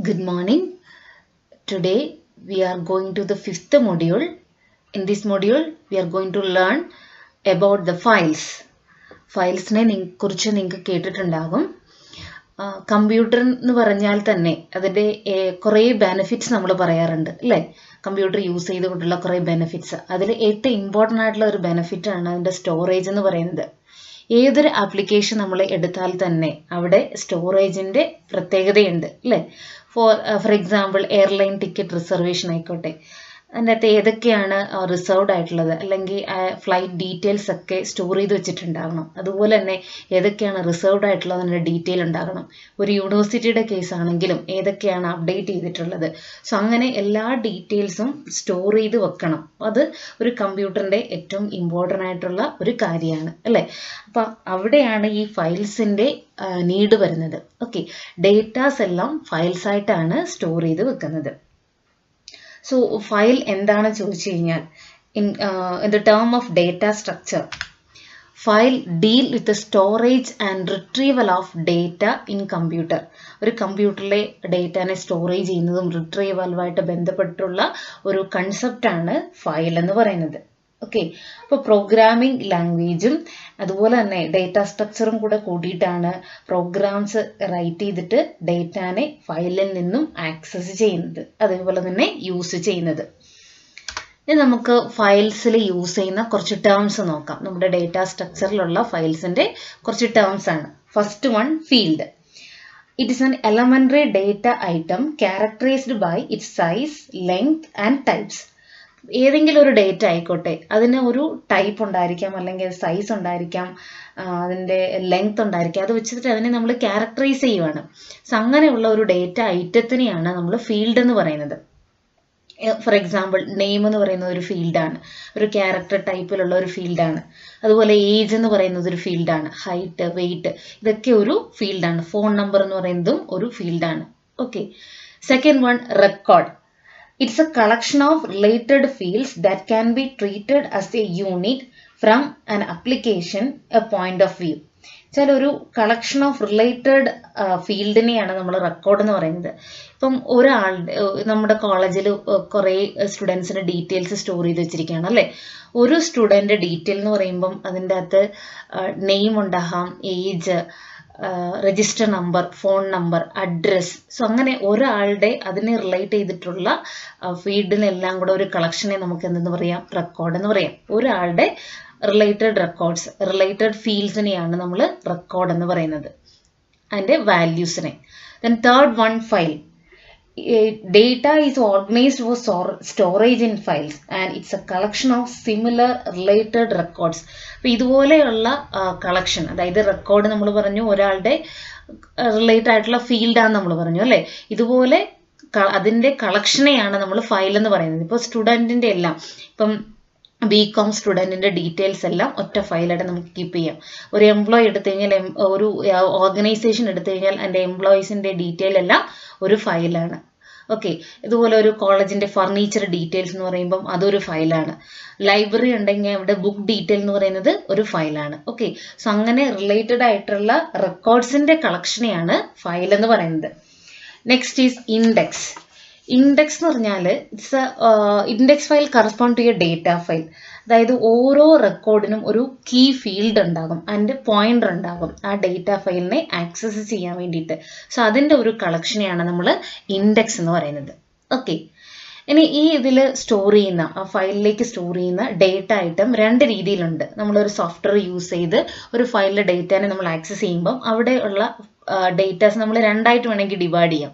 Good morning. Today we are going to the fifth module. In this module, we are going to learn about the files. ഫയൽസിനെ കുറിച്ച് നിങ്ങൾക്ക് കേട്ടിട്ടുണ്ടാകും. Computer എന്ന് പറഞ്ഞാൽ തന്നെ അതിൻ്റെ കുറേ ബെനിഫിറ്റ്സ് നമ്മൾ പറയാറുണ്ട് അല്ലേ? കമ്പ്യൂട്ടർ യൂസ് ചെയ്തുകൊണ്ടുള്ള കുറേ ബെനിഫിറ്റ്സ്. അതിൽ ഏറ്റവും ഇമ്പോർട്ടൻ്റ് ആയിട്ടുള്ള ഒരു ബെനിഫിറ്റാണ് അതിൻ്റെ സ്റ്റോറേജ് എന്ന് പറയുന്നത്. ഏതൊരു ആപ്ലിക്കേഷൻ നമ്മൾ എടുത്താൽ തന്നെ അവിടെ സ്റ്റോറേജിൻ്റെ പ്രത്യേകതയുണ്ട് അല്ലേ? For example airline ticket reservation ആയിക്കോട്ടെ, അതിൻ്റെ അകത്ത് ഏതൊക്കെയാണ് റിസർവ്ഡ് ആയിട്ടുള്ളത്, അല്ലെങ്കിൽ ഫ്ലൈറ്റ് ഡീറ്റെയിൽസ് ഒക്കെ സ്റ്റോർ ചെയ്ത് വെച്ചിട്ടുണ്ടാകണം. അതുപോലെ തന്നെ ഏതൊക്കെയാണ് റിസർവ്ഡ് ആയിട്ടുള്ളത് അതിൻ്റെ ഡീറ്റെയിൽ ഉണ്ടാകണം. ഒരു യൂണിവേഴ്സിറ്റിയുടെ കേസ് ആണെങ്കിലും ഏതൊക്കെയാണ് അപ്ഡേറ്റ് ചെയ്തിട്ടുള്ളത്. സോ അങ്ങനെ എല്ലാ ഡീറ്റെയിൽസും സ്റ്റോർ ചെയ്ത് വെക്കണം. അത് ഒരു കമ്പ്യൂട്ടറിൻ്റെ ഏറ്റവും ഇമ്പോർട്ടൻ്റ് ആയിട്ടുള്ള ഒരു കാര്യമാണ് അല്ലേ? അപ്പം അവിടെയാണ് ഈ ഫയൽസിൻ്റെ നീഡ് വരുന്നത്. ഓക്കെ, ഡേറ്റാസ് എല്ലാം ഫയൽസ് ആയിട്ടാണ് സ്റ്റോർ ചെയ്ത് വെക്കുന്നത്. സോ ഫയൽ എന്താണ് ചോദിച്ചു കഴിഞ്ഞാൽ, in the term of data structure, file deal with storage and retrieval of data in computer. ഒരു കമ്പ്യൂട്ടറിലെ ഡേറ്റാനെ സ്റ്റോറേജ് ചെയ്യുന്നതും റിട്രീവലുമായിട്ട് ബന്ധപ്പെട്ടുള്ള ഒരു കൺസെപ്റ്റാണ് ഫയൽ എന്ന് പറയുന്നത്. ഓക്കെ, അപ്പോൾ പ്രോഗ്രാമിംഗ് ലാംഗ്വേജും അതുപോലെ തന്നെ ഡേറ്റ സ്ട്രക്ചറും കൂടെ കൂട്ടിയിട്ടാണ് പ്രോഗ്രാംസ് റൈറ്റ് ചെയ്തിട്ട് ഡേറ്റാനെ ഫയലിൽ നിന്നും ആക്സസ് ചെയ്യുന്നത്, അതേപോലെ തന്നെ യൂസ് ചെയ്യുന്നത്. ഇനി നമുക്ക് ഫയൽസിൽ യൂസ് ചെയ്യുന്ന കുറച്ച് ടേംസ് നോക്കാം. നമ്മുടെ ഡേറ്റ സ്ട്രക്ചറിലുള്ള ഫയൽസിൻ്റെ കുറച്ച് ടേംസ് ആണ്. First one, field. It is an elementary data item characterised by its size, length and types. ഏതെങ്കിലും ഒരു ഡേറ്റ ആയിക്കോട്ടെ, അതിന് ഒരു ടൈപ്പ് ഉണ്ടായിരിക്കാം, അല്ലെങ്കിൽ സൈസ് ഉണ്ടായിരിക്കാം, അതിൻ്റെ ലെങ്ത് ഉണ്ടായിരിക്കാം. അത് വെച്ചിട്ട് അതിനെ നമ്മൾ ക്യാരക്ടറൈസ് ചെയ്യുവാണ്. സോ അങ്ങനെയുള്ള ഒരു ഡേറ്റ ഐറ്റത്തിനെയാണ് നമ്മൾ ഫീൽഡ് എന്ന് പറയുന്നത്. ഫോർ എക്സാമ്പിൾ, നെയിം എന്ന് പറയുന്നത് ഒരു ഫീൽഡാണ്, ഒരു ക്യാരക്ടർ ടൈപ്പിലുള്ള ഒരു ഫീൽഡാണ്. അതുപോലെ ഏജ് എന്ന് പറയുന്നത് ഒരു ഫീൽഡാണ്, ഹൈറ്റ്, വെയിറ്റ്, ഇതൊക്കെ ഒരു ഫീൽഡാണ്. ഫോൺ നമ്പർ എന്ന് പറയുന്നതും ഒരു ഫീൽഡാണ്. Okay, second one, record. It's a collection of related fields that can be treated as a unit from an application, a point of view. ഒരു കളക്ഷൻ ഓഫ് റിലേറ്റഡ് ഫീൽഡിനെയാണ് നമ്മൾ record എന്ന് പറയുന്നത്. ഇപ്പം ഒരാളുടെ, നമ്മുടെ കോളേജിൽ കുറേ സ്റ്റുഡൻസിൻ്റെ ഡീറ്റെയിൽസ് സ്റ്റോർ ചെയ്ത് വെച്ചിരിക്കുകയാണ് അല്ലേ? ഒരു സ്റ്റുഡൻ്റ് ഡീറ്റെയിൽ എന്ന് പറയുമ്പം അതിൻ്റെ അകത്ത് നെയിം ഉണ്ടാകാം, age, register number, phone number, address. So അങ്ങനെ ഒരാളുടെ അതിനെ റിലേറ്റ് ചെയ്തിട്ടുള്ള ഫീൽഡിനെല്ലാം കൂടെ ഒരു കളക്ഷനെ നമുക്ക് എന്തെന്ന് പറയാം? റെക്കോർഡ് എന്ന് പറയാം. ഒരാളുടെ റിലേറ്റഡ് റെക്കോർഡ്സ്, റിലേറ്റഡ് ഫീൽഡ്സിനെയാണ് നമ്മൾ റെക്കോർഡ് എന്ന് പറയുന്നത്, അതിൻ്റെ വാല്യൂസിനെ. Then third one, file. Data is organized for storage in files and it's a collection of similar related records. അപ്പോൾ ഇതുപോലെയുള്ള കളക്ഷൻ, അതായത് റെക്കോർഡ് നമ്മൾ പറഞ്ഞു ഒരാളുടെ റിലേറ്റഡ് ആയിട്ടുള്ള ഫീൽഡാന്ന് നമ്മൾ പറഞ്ഞു അല്ലേ? ഇതുപോലെ അതിൻ്റെ കളക്ഷനെയാണ് നമ്മൾ ഫയൽ എന്ന് പറയുന്നത്. ഇപ്പോൾ സ്റ്റുഡൻറ്റിൻ്റെ എല്ലാം, ഇപ്പം ബികോം സ്റ്റുഡൻറ്റിൻ്റെ ഡീറ്റെയിൽസ് എല്ലാം ഒറ്റ ഫയലായിട്ട് നമുക്ക് കീപ്പ് ചെയ്യാം. ഒരു എംപ്ലോയി എടുത്തു കഴിഞ്ഞാൽ, ഒരു ഓർഗനൈസേഷൻ എടുത്തു കഴിഞ്ഞാൽ അതിൻ്റെ എംപ്ലോയീസിൻ്റെ ഡീറ്റെയിൽ എല്ലാം ഒരു ഫയലാണ്. ഓക്കെ, ഇതുപോലെ ഒരു കോളേജിൻ്റെ ഫർണിച്ചർ ഡീറ്റെയിൽസ് എന്ന് പറയുമ്പം അതൊരു ഫയലാണ്. ലൈബ്രറി ഉണ്ടെങ്കിൽ അവിടെ ബുക്ക് ഡീറ്റെയിൽ എന്ന് പറയുന്നത് ഒരു ഫയലാണ്. ഓക്കെ, സോ അങ്ങനെ റിലേറ്റഡ് ആയിട്ടുള്ള റെക്കോർഡ്സിൻ്റെ കളക്ഷനെയാണ് ഫയൽ എന്ന് പറയുന്നത്. Next is index. ഇൻഡെക്സ് എന്ന് പറഞ്ഞാൽ index file correspond to a data file. അതായത് ഓരോ റെക്കോർഡിനും ഒരു കീ ഫീൽഡ് ഉണ്ടാകും, അതിൻ്റെ പോയിന്റർ ഉണ്ടാകും ആ ഡേറ്റ ഫയലിനെ ആക്സസ് ചെയ്യാൻ വേണ്ടിയിട്ട്. സോ അതിൻ്റെ ഒരു കളക്ഷനെയാണ് നമ്മൾ ഇൻഡെക്സ് എന്ന് പറയുന്നത്. ഓക്കെ, ഇനി ഈ ഇതിൽ സ്റ്റോർ ചെയ്യുന്ന, ആ ഫയലിലേക്ക് സ്റ്റോർ ചെയ്യുന്ന ഡേറ്റ ഐറ്റം രണ്ട് രീതിയിലുണ്ട്. നമ്മളൊരു സോഫ്റ്റ്വെയർ യൂസ് ചെയ്ത് ഒരു ഫയലിലെ ഡേറ്റാനെ നമ്മൾ ആക്സസ് ചെയ്യുമ്പം അവിടെയുള്ള ഡേറ്റാസ് നമ്മൾ രണ്ടായിട്ട് വേണമെങ്കിൽ ഡിവൈഡ് ചെയ്യാം.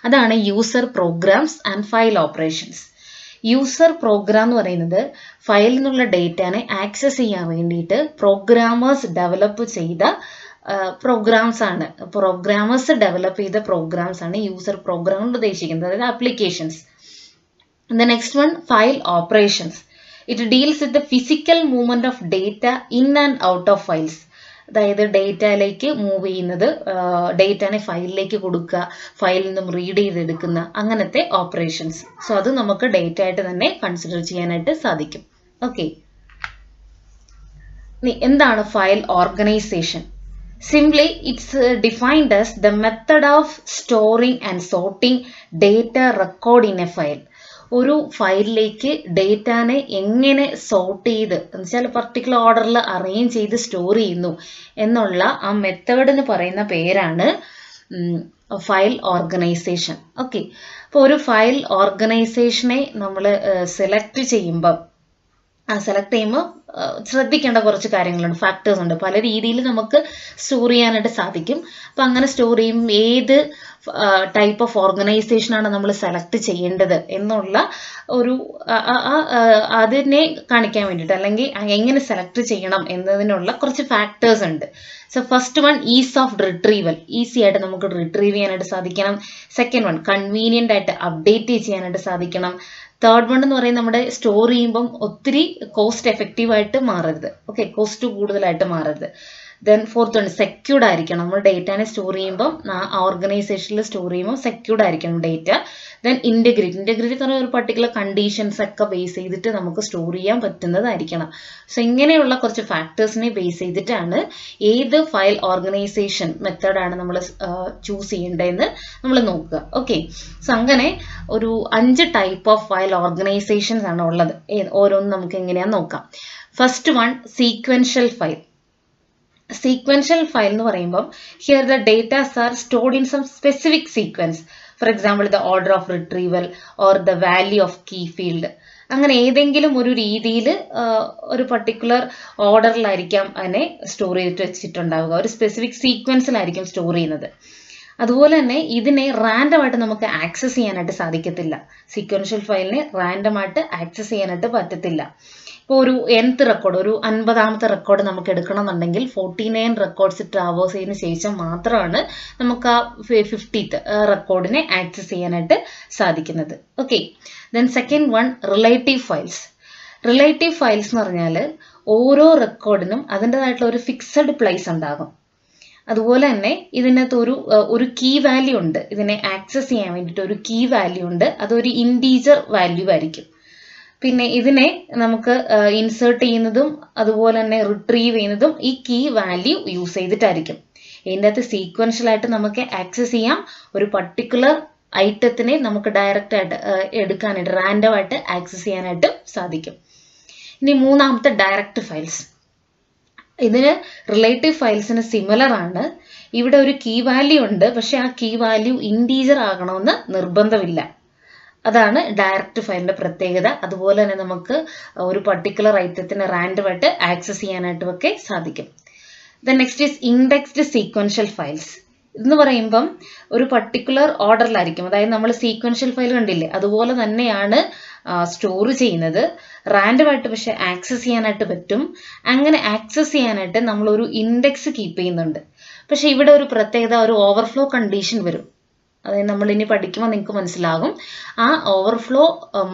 അതാണ് user programs and file operations. User program എന്ന് പറയുന്നത് ഫയലിൽ നിന്നുള്ള ഡേറ്റാനെ ആക്സസ് ചെയ്യാൻ വേണ്ടിയിട്ട് പ്രോഗ്രാമേഴ്സ് ഡെവലപ്പ് ചെയ്ത പ്രോഗ്രാംസ് ആണ്. പ്രോഗ്രാമേഴ്സ് ഡെവലപ്പ് ചെയ്ത പ്രോഗ്രാംസ് ആണ് യൂസർ പ്രോഗ്രാം കൊണ്ട് ഉദ്ദേശിക്കുന്നത്, അതായത് applications. The next one, file operations. It deals with the physical movement of data in and out of files. അതായത് ഡേറ്റയിലേക്ക് മൂവ് ചെയ്യുന്നത്, ഡേറ്റാനെ ഫയലിലേക്ക് കൊടുക്കുക, ഫയലിൽ നിന്നും റീഡ് ചെയ്തെടുക്കുന്ന അങ്ങനത്തെ ഓപ്പറേഷൻസ്. സോ അത് നമുക്ക് ഡേറ്റ ആയിട്ട് തന്നെ കൺസിഡർ ചെയ്യാനായിട്ട് സാധിക്കും. ഓക്കെ, എന്താണ് file organisation? Simply, it's defined as the method of storing and sorting data record in a file. ഒരു ഫയലിലേക്ക് ഡേറ്റാനെ എങ്ങനെ സോർട്ട് ചെയ്ത് എന്നുവെച്ചാൽ പർട്ടിക്കുലർ ഓർഡറിൽ അറേഞ്ച് ചെയ്ത് സ്റ്റോർ ചെയ്യുന്നു എന്നുള്ള ആ മെത്തേഡിന് പറയുന്ന പേരാണ് ഫയൽ ഓർഗനൈസേഷൻ. ഓക്കെ, അപ്പോൾ ഒരു ഫയൽ ഓർഗനൈസേഷനെ നമ്മൾ സെലക്ട് ചെയ്യുമ്പോൾ ശ്രദ്ധിക്കേണ്ട കുറച്ച് കാര്യങ്ങളുണ്ട്, ഫാക്ടേഴ്സ് ഉണ്ട്. പല രീതിയിൽ നമുക്ക് സ്റ്റോർ ചെയ്യാനായിട്ട് സാധിക്കും. അപ്പം അങ്ങനെ സ്റ്റോർ ചെയ്യും ഏത് ടൈപ്പ് ഓഫ് ഓർഗനൈസേഷനാണ് നമ്മൾ സെലക്ട് ചെയ്യേണ്ടത് എന്നുള്ള ഒരു അതിനെ കാണിക്കാൻ വേണ്ടിയിട്ട്, അല്ലെങ്കിൽ എങ്ങനെ സെലക്ട് ചെയ്യണം എന്നതിനുള്ള കുറച്ച് ഫാക്ടേഴ്സ് ഉണ്ട്. So first one, is of retrieval. Easy ആയിട്ട് നമുക്ക് റിട്രീവ് ചെയ്യാനായിട്ട് സാധിക്കണം. സെക്കൻഡ് വൺ, കൺവീനിയൻ്റ് ആയിട്ട് അപ്ഡേറ്റ് ചെയ്യാനായിട്ട് സാധിക്കണം. തേർഡ് വൺ എന്ന് പറയുന്നത് നമ്മുടെ സ്റ്റോർ ചെയ്യുമ്പം ഒത്തിരി കോസ്റ്റ് എഫക്റ്റീവ് ആയിട്ട് മാറരുത്. ഓക്കെ, കോസ്റ്റ് കൂടുതലായിട്ട് മാറരുത്. ദെൻ ഫോർത്ത് വൺ, സെക്യൂർഡ് ആയിരിക്കണം. നമ്മൾ ഡേറ്റാനെ സ്റ്റോർ ചെയ്യുമ്പം ആ ഓർഗനൈസേഷനിൽ സ്റ്റോർ ചെയ്യുമ്പോൾ സെക്യൂർഡ് ആയിരിക്കണം ഡേറ്റ. ദെൻ ഇൻറ്റഗ്രിറ്റി എന്ന് പറഞ്ഞാൽ ഒരു പർട്ടിക്കുലർ കണ്ടീഷൻസ് ഒക്കെ ബേസ് ചെയ്തിട്ട് നമുക്ക് സ്റ്റോർ ചെയ്യാൻ പറ്റുന്നതായിരിക്കണം. സോ ഇങ്ങനെയുള്ള കുറച്ച് ഫാക്ടേഴ്സിനെ ബേസ് ചെയ്തിട്ടാണ് ഏത് ഫയൽ ഓർഗനൈസേഷൻ മെത്തേഡാണ് നമ്മൾ ചൂസ് ചെയ്യേണ്ടതെന്ന് നമ്മൾ നോക്കുക. ഓക്കെ, സോ അങ്ങനെ ഒരു 5 ടൈപ്പ് ഓഫ് ഫയൽ ഓർഗനൈസേഷൻസ് ആണ് ഉള്ളത്. ഓരോന്നും നമുക്ക് എങ്ങനെയാണെന്ന് നോക്കാം. First one, sequential file. Sequential file എന്ന് പറയുമ്പോൾ here the data are stored in some specific sequence. For example, the order of retrieval or the value of key field. അങ്ങനെ ഏതെങ്കിലും ഒരു രീതിയിൽ ഒരു പർട്ടിക്കുലർ ഓർഡറിലായിരിക്കാം അതിനെ സ്റ്റോർ ചെയ്തിട്ട് വെച്ചിട്ടുണ്ടാവുക, ഒരു സ്പെസിഫിക് സീക്വൻസിലായിരിക്കും സ്റ്റോർ ചെയ്യുന്നത്. അതുപോലെ തന്നെ ഇതിനെ റാൻഡമായിട്ട് നമുക്ക് ആക്സസ് ചെയ്യാനായിട്ട് സാധിക്കത്തില്ല. സീക്വൻഷ്യൽ ഫയലിനെ റാൻഡമായിട്ട് ആക്സസ് ചെയ്യാനായിട്ട് പറ്റത്തില്ല. ഇപ്പോൾ ഒരു nth റെക്കോർഡ്, ഒരു 50ാമത്തെ റെക്കോർഡ് നമുക്ക് എടുക്കണമെന്നുണ്ടെങ്കിൽ 49 റെക്കോർഡ്സ് ട്രാവേഴ്സ് ചെയ്തതിന് ശേഷം മാത്രമാണ് നമുക്ക് ആ 50th റെക്കോർഡിനെ ആക്സസ് ചെയ്യാനായിട്ട് സാധിക്കുന്നത്. Okay, then second one, relative files. Relative files എന്ന് പറഞ്ഞാൽ ഓരോ റെക്കോർഡിനും അതിൻ്റെതായിട്ടുള്ള ഒരു ഫിക്സഡ് പ്ലേസ് ഉണ്ടാകും. അതുപോലെ തന്നെ ഇതിനകത്ത് ഒരു കീ വാല്യൂ ഉണ്ട്. ഇതിനെ ആക്സസ് ചെയ്യാൻ വേണ്ടിയിട്ട് ഒരു കീ വാല്യൂ ഉണ്ട്. അതൊരു ഇൻറ്റീജർ വാല്യൂ ആയിരിക്കും. പിന്നെ ഇതിനെ നമുക്ക് ഇൻസേർട്ട് ചെയ്യുന്നതും അതുപോലെ തന്നെ റിട്രീവ് ചെയ്യുന്നതും ഈ കീ വാല്യൂ യൂസ് ചെയ്തിട്ടായിരിക്കും. ഇതിൻ്റെ അകത്ത് സീക്വൻഷ്യലായിട്ട് നമുക്ക് ആക്സസ് ചെയ്യാം. ഒരു പർട്ടിക്കുലർ ഐറ്റത്തിനെ നമുക്ക് ഡയറക്റ്റ് ആയിട്ട് എടുക്കാനായിട്ട് റാൻഡമായിട്ട് ആക്സസ് ചെയ്യാനായിട്ട് സാധിക്കും. ഇനി മൂന്നാമത്തെ, ഡയറക്റ്റ് ഫയൽസ്. ഇതിന് റിലേറ്റീവ് ഫയൽസിന് സിമിലർ ആണ്. ഇവിടെ ഒരു കീ വാല്യൂ ഉണ്ട്, പക്ഷെ ആ കീ വാല്യൂ ഇൻറ്റീജർ ആകണമെന്ന് നിർബന്ധമില്ല. അതാണ് ഡയറക്റ്റ് ഫയലിന്റെ പ്രത്യേകത. അതുപോലെ തന്നെ നമുക്ക് ഒരു പർട്ടിക്കുലർ ഐറ്റത്തിന് റാൻഡമായിട്ട് ആക്സസ് ചെയ്യാനായിട്ടും ഒക്കെ സാധിക്കും. Then next is indexed sequential files. എന്ന് പറയുമ്പം ഒരു പർട്ടിക്കുലർ ഓർഡറിലായിരിക്കും. അതായത് നമ്മൾ സീക്വൻഷ്യൽ ഫയൽ കണ്ടില്ലേ, അതുപോലെ തന്നെയാണ് സ്റ്റോർ ചെയ്യുന്നത്. റാൻഡമായിട്ട് പക്ഷെ ആക്സസ് ചെയ്യാനായിട്ട് പറ്റും. അങ്ങനെ ആക്സസ് ചെയ്യാനായിട്ട് നമ്മളൊരു ഇൻഡെക്സ് കീപ്പ് ചെയ്യുന്നുണ്ട്. പക്ഷെ ഇവിടെ ഒരു പ്രത്യേകത, ഒരു ഓവർഫ്ലോ കണ്ടീഷൻ വരും. അതായത് നമ്മൾ ഇനി പഠിക്കുമ്പോൾ നിങ്ങൾക്ക് മനസ്സിലാകും. ആ ഓവർഫ്ലോ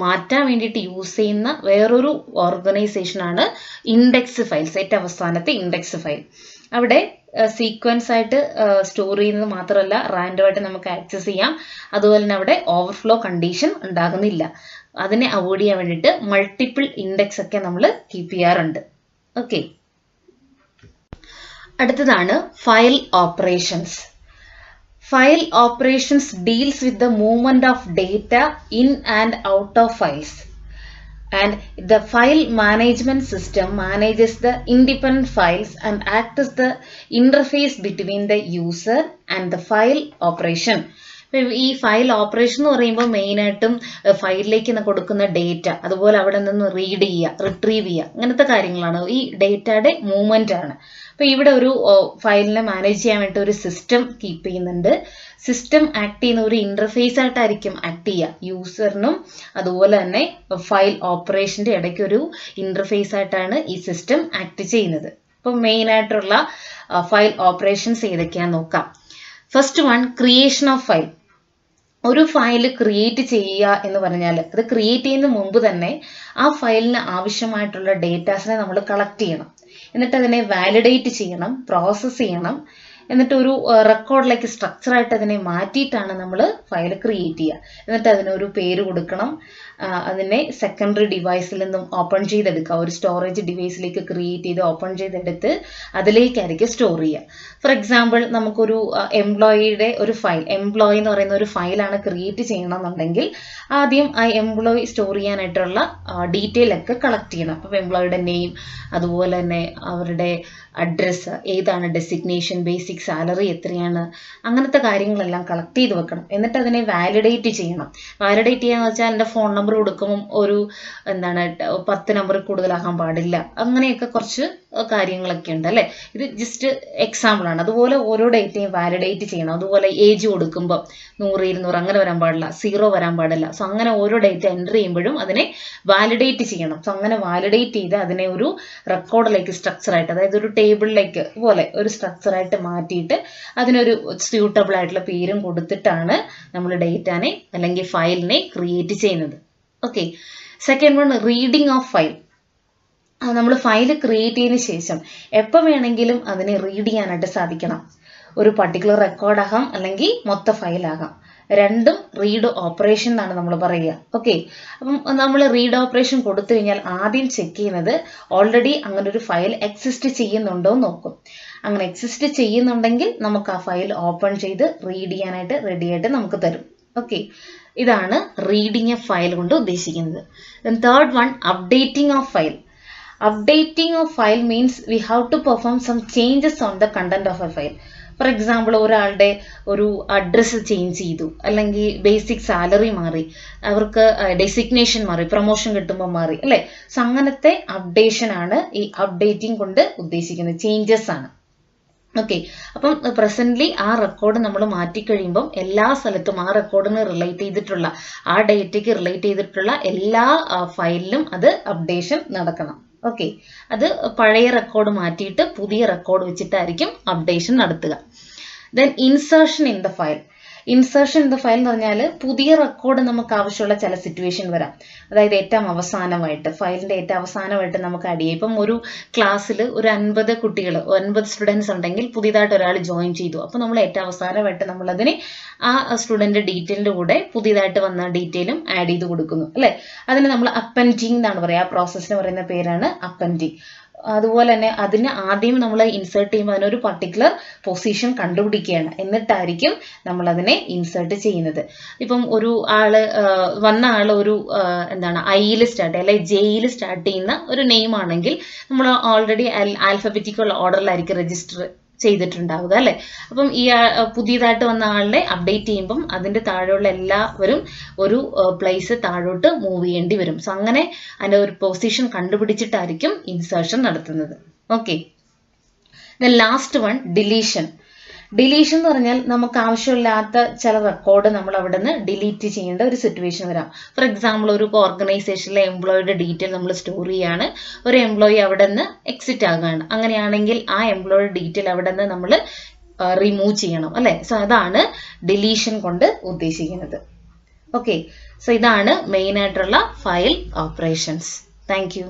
മാറ്റാൻ വേണ്ടിയിട്ട് യൂസ് ചെയ്യുന്ന വേറൊരു ഓർഗനൈസേഷനാണ് ഇൻഡെക്സ് ഫയൽസ്. ഏറ്റവും അവസാനത്തെ ഇൻഡെക്സ് ഫയൽ. അവിടെ സീക്വൻസ് ആയിട്ട് സ്റ്റോർ ചെയ്യുന്നത് മാത്രമല്ല, റാൻഡമായിട്ട് നമുക്ക് ആക്സസ് ചെയ്യാം. അതുപോലെ തന്നെ അവിടെ ഓവർഫ്ലോ കണ്ടീഷൻ ഉണ്ടാകുന്നില്ല. അതിനെ അവോയ്ഡ് ചെയ്യാൻ വേണ്ടിയിട്ട് മൾട്ടിപ്പിൾ ഇൻഡെക്സ് ഒക്കെ നമ്മൾ കീപ്പ് ചെയ്യാറുണ്ട്. ഓക്കെ, അടുത്തതാണ് file operations. File operations deals with the movement of data in and out of files, and the file management system manages the independent files and acts as the interface between the user and the file operation. ഈ file operation എന്ന് പറയുമ്പോൾ മെയിനായിട്ടും ഫയലിലേക്ക് കൊടുക്കുന്ന data, അതുപോലെ അവിടെ നിന്ന് read ചെയ്യുക, റിട്രീവ് ചെയ്യുക, അങ്ങനത്തെ കാര്യങ്ങളാണ്. ഈ ഡേറ്റയുടെ മൂവ്മെന്റ് ആണ്. അപ്പോൾ ഇവിടെ ഒരു ഫയലിനെ മാനേജ് ചെയ്യാൻ വേണ്ടി ഒരു സിസ്റ്റം കീപ്പ് ചെയ്യുന്നുണ്ട്. സിസ്റ്റം ആക്ട് ചെയ്യുന്ന ഒരു ഇന്റർഫേസ് ആയിട്ടായിരിക്കും ആക്ട് ചെയ്യുക. യൂസറിനും അതുപോലെ തന്നെ ഫയൽ ഓപ്പറേഷന്റെ ഇടയ്ക്ക് ഒരു ഇന്റർഫേസ് ആയിട്ടാണ് ഈ സിസ്റ്റം ആക്ട് ചെയ്യുന്നത്. അപ്പം മെയിൻ ആയിട്ടുള്ള ഫയൽ ഓപ്പറേഷൻസ് ഏതൊക്കെയാണെന്ന് നോക്കാം. First one, creation of file. ഒരു ഫയൽ ക്രിയേറ്റ് ചെയ്യുക എന്ന് പറഞ്ഞാൽ അത് ക്രിയേറ്റ് ചെയ്യുന്ന മുമ്പ് തന്നെ ആ ഫയലിന് ആവശ്യമായിട്ടുള്ള ഡേറ്റാസിനെ നമ്മൾ കളക്ട് ചെയ്യണം. എന്നിട്ട് അതിനെ വാലിഡേറ്റ് ചെയ്യണം, പ്രോസസ്സ് ചെയ്യണം. എന്നിട്ട് ഒരു റെക്കോർഡിലേക്ക് സ്ട്രക്ചറായിട്ട് അതിനെ മാറ്റിയിട്ടാണ് നമ്മൾ ഫയൽ ക്രിയേറ്റ് ചെയ്യുക. എന്നിട്ട് അതിനൊരു പേര് കൊടുക്കണം. അതിനെ സെക്കൻഡറി ഡിവൈസിൽ നിന്നും ഓപ്പൺ ചെയ്തെടുക്കുക. ഒരു സ്റ്റോറേജ് ഡിവൈസിലേക്ക് ക്രിയേറ്റ് ചെയ്ത് ഓപ്പൺ ചെയ്തെടുത്ത് അതിലേക്കായിരിക്കും സ്റ്റോർ ചെയ്യുക. ഫോർ എക്സാമ്പിൾ നമുക്കൊരു എംപ്ലോയിയുടെ ഒരു ഫയൽ, എംപ്ലോയി എന്ന് പറയുന്ന ഒരു ഫയലാണ് ക്രിയേറ്റ് ചെയ്യണമെന്നുണ്ടെങ്കിൽ ആദ്യം ആ എംപ്ലോയി സ്റ്റോർ ചെയ്യാനായിട്ടുള്ള ഡീറ്റെയിൽ ഒക്കെ കളക്ട് ചെയ്യണം. അപ്പോൾ എംപ്ലോയിയുടെ നെയിം, അതുപോലെ തന്നെ അവരുടെ അഡ്രസ്സ്, ഏതാണ് ഡെസിഗ്നേഷൻ, ബേസിക് സാലറി എത്രയാണ്, അങ്ങനത്തെ കാര്യങ്ങളെല്ലാം കളക്ട് ചെയ്ത് വെക്കണം. എന്നിട്ട് അതിനെ വാലിഡേറ്റ് ചെയ്യണം. വാലിഡേറ്റ് ചെയ്യാന്ന് വെച്ചാൽ എൻ്റെ ഫോൺ നമ്പർ കൊടുക്കുമ്പം ഒരു 10 നമ്പറിൽ കൂടുതലാകാൻ പാടില്ല, അങ്ങനെയൊക്കെ കുറച്ച് കാര്യങ്ങളൊക്കെ ഉണ്ട് അല്ലേ. ഇത് ജസ്റ്റ് എക്സാമ്പിൾ ആണ്. അതുപോലെ ഓരോ ഡേറ്റയും വാലിഡേറ്റ് ചെയ്യണം. അതുപോലെ ഏജ് കൊടുക്കുമ്പോൾ 100, 200 അങ്ങനെ വരാൻ പാടില്ല, 0 വരാൻ പാടില്ല. സോ അങ്ങനെ ഓരോ ഡേറ്റ എൻ്റർ ചെയ്യുമ്പോഴും അതിനെ വാലിഡേറ്റ് ചെയ്യണം. സോ അങ്ങനെ വാലിഡേറ്റ് ചെയ്ത് അതിനെ ഒരു റെക്കോർഡിലേക്ക് സ്ട്രക്ചറായിട്ട്, അതായത് ഒരു ടേബിളിലേക്ക് പോലെ ഒരു സ്ട്രക്ചറായിട്ട് മാറ്റിയിട്ട് അതിനൊരു സ്യൂട്ടബിൾ ആയിട്ടുള്ള പേരും കൊടുത്തിട്ടാണ് നമ്മൾ ഡേറ്റാനെ അല്ലെങ്കിൽ ഫയലിനെ ക്രിയേറ്റ് ചെയ്യുന്നത്. Okay. Second one, reading of file. നമ്മൾ ഫയൽ ക്രിയേറ്റ് ചെയ്തതിന് ശേഷം എപ്പോൾ വേണമെങ്കിലും അതിനെ റീഡ് ചെയ്യാനായിട്ട് സാധിക്കണം. ഒരു പർട്ടിക്കുലർ റെക്കോർഡാകാം അല്ലെങ്കിൽ മൊത്ത ഫയലാകാം. രണ്ടും റീഡ് ഓപ്പറേഷൻ എന്നാണ് നമ്മൾ പറയുക. ഓക്കെ. അപ്പം നമ്മൾ റീഡ് ഓപ്പറേഷൻ കൊടുത്തു കഴിഞ്ഞാൽ ആദ്യം ചെക്ക് ചെയ്യുന്നത് ഓൾറെഡി അങ്ങനെ ഒരു ഫയൽ എക്സിസ്റ്റ് ചെയ്യുന്നുണ്ടോ എന്ന് നോക്കും. അങ്ങനെ എക്സിസ്റ്റ് ചെയ്യുന്നുണ്ടെങ്കിൽ നമുക്ക് ആ ഫയൽ ഓപ്പൺ ചെയ്ത് റീഡ് ചെയ്യാനായിട്ട് റെഡിയായിട്ട് നമുക്ക് തരും. ഓക്കെ. ഇതാണ് റീഡിങ് എ ഫയൽ കൊണ്ട് ഉദ്ദേശിക്കുന്നത്. Third one, updating of file. Updating of file means we have to perform some changes on the content of a file. For example, ഒരാളുടെ ഒരു അഡ്രസ്സ് ചേഞ്ച് ചെയ്തു, അല്ലെങ്കിൽ ബേസിക് സാലറി മാറി, അവർക്ക് designation മാറി, promotion കിട്ടുമ്പോൾ മാറി അല്ലേ. സോ അങ്ങനത്തെ അപ്ഡേഷൻ ആണ് ഈ അപ്ഡേറ്റിംഗ് കൊണ്ട് ഉദ്ദേശിക്കുന്നത്. ചേഞ്ചസ് ആണ്. ഓക്കെ. അപ്പം പ്രസന്റ്ലി ആ റെക്കോർഡ് നമ്മൾ മാറ്റിക്കഴിയുമ്പം എല്ലാ സ്ഥലത്തും ആ റെക്കോർഡിന് റിലേറ്റ് ചെയ്തിട്ടുള്ള, ആ ഡേറ്റയ്ക്ക് റിലേറ്റ് ചെയ്തിട്ടുള്ള എല്ലാ ഫയലിലും അത് അപ്ഡേഷൻ നടക്കണം. ഓക്കെ. അത് പഴയ റെക്കോർഡ് മാറ്റിയിട്ട് പുതിയ റെക്കോർഡ് വെച്ചിട്ടായിരിക്കും അപ്ഡേഷൻ നടത്തുക. Then insertion in the file. Insertion in the file എന്ന് പറഞ്ഞാൽ പുതിയ റെക്കോർഡ് നമുക്ക് ആവശ്യമുള്ള ചില സിറ്റുവേഷൻ വരാം. അതായത് ഏറ്റവും അവസാനമായിട്ട്, ഫയലിന്റെ ഏറ്റവും അവസാനമായിട്ട് നമുക്ക് ആഡ് ചെയ്യാം. ഇപ്പം ഒരു ക്ലാസ്സിൽ ഒരു 50 കുട്ടികൾ, 50 സ്റ്റുഡൻസ് ഉണ്ടെങ്കിൽ പുതിയതായിട്ട് ഒരാൾ ജോയിൻ ചെയ്തു. അപ്പോൾ നമ്മൾ ഏറ്റവും അവസാനമായിട്ട് നമ്മളതിന് ആ സ്റ്റുഡന്റ് ഡീറ്റെയിലിന്റെ കൂടെ പുതിയതായിട്ട് വന്ന ഡീറ്റെയിലും ആഡ് ചെയ്ത് കൊടുക്കുന്നു അല്ലേ. അതിന് നമ്മൾ അപ്പൻഡിങ് എന്നാണ് പറയുക. ആ പ്രോസസ്സിന് പറയുന്ന പേരാണ് അപ്പൻഡിങ്. അതുപോലെ തന്നെ അതിന് ആദ്യം നമ്മൾ ഇൻസേർട്ട് ചെയ്യുമ്പോൾ അതിനൊരു പർട്ടിക്കുലർ പൊസിഷൻ കണ്ടുപിടിക്കുകയാണ്. എന്നിട്ടായിരിക്കും നമ്മൾ അതിനെ ഇൻസേർട്ട് ചെയ്യുന്നത്. ഇപ്പം ഒരു വന്ന ആള് ഒരു ഐയിൽ സ്റ്റാർട്ട് ചെയ്യുക അല്ലെങ്കിൽ ജെയിൽ സ്റ്റാർട്ട് ചെയ്യുന്ന ഒരു നെയിം ആണെങ്കിൽ നമ്മൾ ഓൾറെഡി ആൽഫബറ്റിക്കൽ ഓർഡറിലായിരിക്കും രജിസ്റ്റർ ചെയ്തിട്ടുണ്ടാവുക അല്ലേ. അപ്പം ഈ പുതിയതായിട്ട് വന്ന ആളിനെ അപ്ഡേറ്റ് ചെയ്യുമ്പം അതിൻ്റെ താഴെയുള്ള എല്ലാവരും ഒരു പ്ലേസ് താഴോട്ട് മൂവ് ചെയ്യേണ്ടി വരും. സോ അങ്ങനെ അതിൻ്റെ ഒരു പൊസിഷൻ കണ്ടുപിടിച്ചിട്ടായിരിക്കും ഇൻസേർഷൻ നടത്തുന്നത്. Okay. Then last one, deletion. Deletion എന്ന് പറഞ്ഞാൽ നമുക്ക് ആവശ്യമില്ലാത്ത ചില റെക്കോർഡ് നമ്മൾ അവിടെ നിന്ന് ഡിലീറ്റ് ചെയ്യേണ്ട ഒരു സിറ്റുവേഷൻ വരാം. ഫോർ എക്സാമ്പിൾ, ഒരു ഓർഗനൈസേഷനിലെ എംപ്ലോയിയുടെ ഡീറ്റെയിൽ നമ്മൾ സ്റ്റോർ ചെയ്യാണ്, ഒരു എംപ്ലോയി അവിടെ നിന്ന് എക്സിറ്റ് ആകുകയാണ്. അങ്ങനെയാണെങ്കിൽ ആ എംപ്ലോയിയുടെ ഡീറ്റെയിൽ അവിടെ നിന്ന് നമ്മൾ റിമൂവ് ചെയ്യണം അല്ലേ. സോ അതാണ് ഡിലീഷൻ കൊണ്ട് ഉദ്ദേശിക്കുന്നത്. ഓക്കെ. സോ ഇതാണ് മെയിൻ ആയിട്ടുള്ള ഫയൽ ഓപ്പറേഷൻസ്. Thank you.